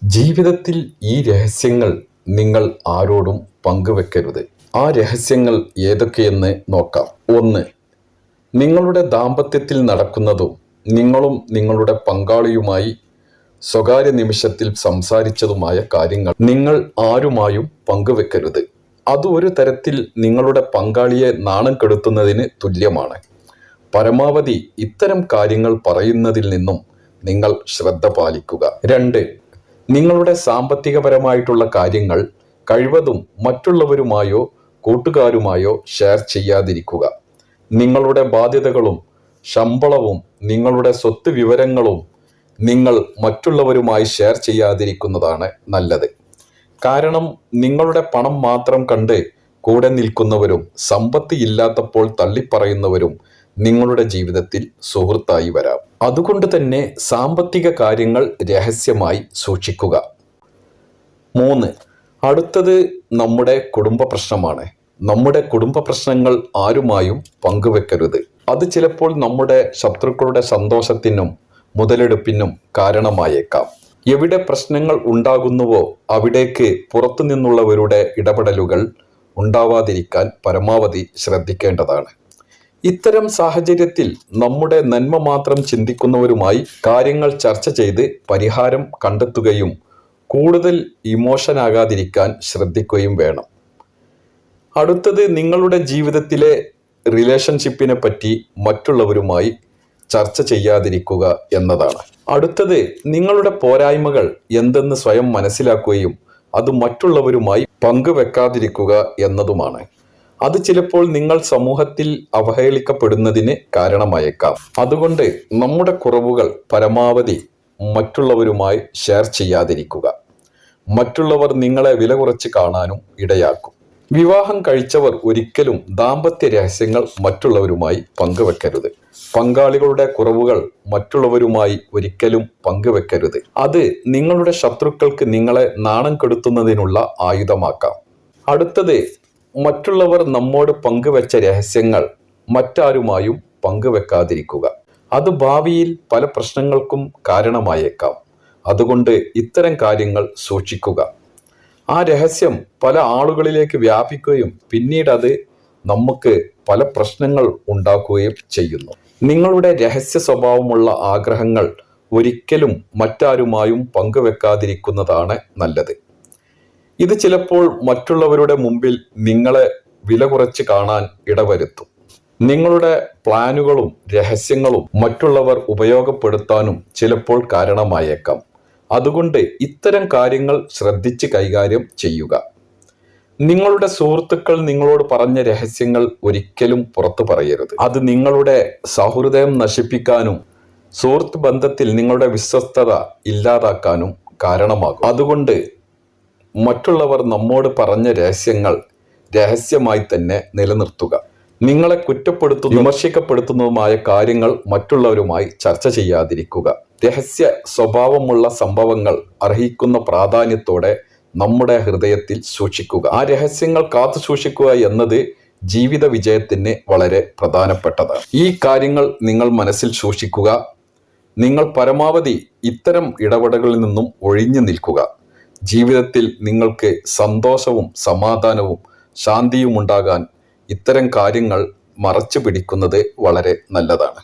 ജീവിതത്തിൽ ഈ രഹസ്യങ്ങൾ നിങ്ങൾ ആരോടും പങ്കുവെക്കരുത്. ആ രഹസ്യങ്ങൾ ഏതൊക്കെയെന്ന് നോക്കാം. 1. നിങ്ങളുടെ ദാമ്പത്യത്തിൽ നടക്കുന്നതും നിങ്ങളും നിങ്ങളുടെ പങ്കാളിയുമായി സ്വകാര്യ നിമിഷത്തിൽ സംസാരിച്ചതുമായ കാര്യങ്ങൾ നിങ്ങൾ ആരുമായും പങ്കുവെക്കരുത്. അത് ഒരു തരത്തിൽ നിങ്ങളുടെ പങ്കാളിയെ നാണം കെടുത്തുന്നതിന് തുല്യമാണ്. പരമാവധി ഇത്തരം കാര്യങ്ങൾ പറയുന്നതിൽ നിന്നും നിങ്ങൾ ശ്രദ്ധ പാലിക്കുക. 2. നിങ്ങളുടെ സാമ്പത്തികപരമായിട്ടുള്ള കാര്യങ്ങൾ കഴിവതും മറ്റുള്ളവരുമായോ കൂട്ടുകാരുമായോ ഷെയർ ചെയ്യാതിരിക്കുക. നിങ്ങളുടെ ബാധ്യതകളും ശമ്പളവും നിങ്ങളുടെ സ്വത്ത് വിവരങ്ങളും നിങ്ങൾ മറ്റുള്ളവരുമായി ഷെയർ ചെയ്യാതിരിക്കുന്നതാണ് നല്ലത്. കാരണം നിങ്ങളുടെ പണം മാത്രം കണ്ട് കൂടെ നിൽക്കുന്നവരും സമ്പത്ത് ഇല്ലാത്തപ്പോൾ തള്ളിപ്പറയുന്നവരും നിങ്ങളുടെ ജീവിതത്തിൽ സുഹൃത്തായി വരാം. അതുകൊണ്ട് തന്നെ സാമ്പത്തിക കാര്യങ്ങൾ രഹസ്യമായി സൂക്ഷിക്കുക. 3. അടുത്തത് നമ്മുടെ കുടുംബ പ്രശ്നമാണ്. നമ്മുടെ കുടുംബ പ്രശ്നങ്ങൾ ആരുമായും പങ്കുവെക്കരുത്. അത് ചിലപ്പോൾ നമ്മുടെ ശത്രുക്കളുടെ സന്തോഷത്തിനും മുതലെടുപ്പിനും കാരണമായേക്കാം. എവിടെ പ്രശ്നങ്ങൾ ഉണ്ടാകുന്നുവോ അവിടേക്ക് പുറത്തു നിന്നുള്ളവരുടെ ഇടപെടലുകൾ ഉണ്ടാവാതിരിക്കാൻ പരമാവധി ശ്രദ്ധിക്കേണ്ടതാണ്. ഇത്തരം സാഹചര്യത്തിൽ നമ്മുടെ നന്മ മാത്രം ചിന്തിക്കുന്നവരുമായി കാര്യങ്ങൾ ചർച്ച ചെയ്ത് പരിഹാരം കണ്ടെത്തുകയും കൂടുതൽ ഇമോഷനാകാതിരിക്കാൻ ശ്രദ്ധിക്കുകയും വേണം. അടുത്തത് നിങ്ങളുടെ ജീവിതത്തിലെ റിലേഷൻഷിപ്പിനെ പറ്റി മറ്റുള്ളവരുമായി ചർച്ച ചെയ്യാതിരിക്കുക എന്നതാണ്. അടുത്തത് നിങ്ങളുടെ പോരായ്മകൾ എന്തെന്ന് സ്വയം മനസ്സിലാക്കുകയും അത് മറ്റുള്ളവരുമായി പങ്കുവെക്കാതിരിക്കുക എന്നതുമാണ്. അത് ചിലപ്പോൾ നിങ്ങൾ സമൂഹത്തിൽ അവഹേളിക്കപ്പെടുന്നതിന് കാരണമായേക്കാം. അതുകൊണ്ട് നമ്മുടെ കുറവുകൾ പരമാവധി മറ്റുള്ളവരുമായി ഷെയർ ചെയ്യാതിരിക്കുക. മറ്റുള്ളവർ നിങ്ങളെ വില കുറച്ച് കാണാനും ഇടയാക്കും. വിവാഹം കഴിച്ചവർ ഒരിക്കലും ദാമ്പത്യ രഹസ്യങ്ങൾ മറ്റുള്ളവരുമായി പങ്കുവെക്കരുത്. പങ്കാളികളുടെ കുറവുകൾ മറ്റുള്ളവരുമായി ഒരിക്കലും പങ്കുവെക്കരുത്. അത് നിങ്ങളുടെ ശത്രുക്കൾക്ക് നിങ്ങളെ നാണം കെടുത്തുന്നതിനുള്ള ആയുധമാക്കാം. അടുത്തത് മറ്റുള്ളവർ നമ്മോട് പങ്കുവെച്ച രഹസ്യങ്ങൾ മറ്റാരുമായും പങ്കുവെക്കാതിരിക്കുക. അത് ഭാവിയിൽ പല പ്രശ്നങ്ങൾക്കും കാരണമായേക്കാം. അതുകൊണ്ട് ഇത്തരം കാര്യങ്ങൾ സൂക്ഷിക്കുക. ആ രഹസ്യം പല ആളുകളിലേക്ക് വ്യാപിക്കുകയും പിന്നീട് അത് നമുക്ക് പല പ്രശ്നങ്ങൾ ഉണ്ടാക്കുകയും ചെയ്യുന്നു. നിങ്ങളുടെ രഹസ്യ സ്വഭാവമുള്ള ആഗ്രഹങ്ങൾ ഒരിക്കലും മറ്റാരുമായും പങ്കുവെക്കാതിരിക്കുന്നതാണ് നല്ലത്. ഇത് ചിലപ്പോൾ മറ്റുള്ളവരുടെ മുമ്പിൽ നിങ്ങളെ വില കുറച്ച് കാണാൻ ഇടവരുത്തും. നിങ്ങളുടെ പ്ലാനുകളും രഹസ്യങ്ങളും മറ്റുള്ളവർ ഉപയോഗപ്പെടുത്താനും ചിലപ്പോൾ കാരണമായേക്കാം. അതുകൊണ്ട് ഇത്തരം കാര്യങ്ങൾ ശ്രദ്ധിച്ച് കൈകാര്യം ചെയ്യുക. നിങ്ങളുടെ സുഹൃത്തുക്കൾ നിങ്ങളോട് പറഞ്ഞ രഹസ്യങ്ങൾ ഒരിക്കലും പുറത്തു പറയരുത്. അത് നിങ്ങളുടെ സൗഹൃദം നശിപ്പിക്കാനും സുഹൃത്ത് ബന്ധത്തിൽ നിങ്ങളുടെ വിശ്വസ്തത ഇല്ലാതാക്കാനും കാരണമാകും. അതുകൊണ്ട് മറ്റുള്ളവർ നമ്മോട് പറഞ്ഞ രഹസ്യങ്ങൾ രഹസ്യമായി തന്നെ നിലനിർത്തുക. നിങ്ങളെ കുറ്റപ്പെടുത്തുന്നതും വിമർശിക്കപ്പെടുത്തുന്നതുമായ കാര്യങ്ങൾ മറ്റുള്ളവരുമായി ചർച്ച ചെയ്യാതിരിക്കുക. രഹസ്യ സ്വഭാവമുള്ള സംഭവങ്ങൾ അർഹിക്കുന്ന പ്രാധാന്യത്തോടെ നമ്മുടെ ഹൃദയത്തിൽ സൂക്ഷിക്കുക. ആ രഹസ്യങ്ങൾ കാത്തു സൂക്ഷിക്കുക എന്നത് ജീവിത വിജയത്തിന് വളരെ പ്രധാനപ്പെട്ടതാണ്. ഈ കാര്യങ്ങൾ നിങ്ങൾ മനസ്സിൽ സൂക്ഷിക്കുക. നിങ്ങൾ പരമാവധി ഇത്തരം ഇടപെടലുകളിൽ നിന്നും ഒഴിഞ്ഞു നിൽക്കുക. ജീവിതത്തിൽ നിങ്ങൾക്ക് സന്തോഷവും സമാധാനവും ശാന്തിയും ഉണ്ടാകാൻ ഇത്തരം കാര്യങ്ങൾ മറച്ചു പിടിക്കുന്നത് വളരെ നല്ലതാണ്.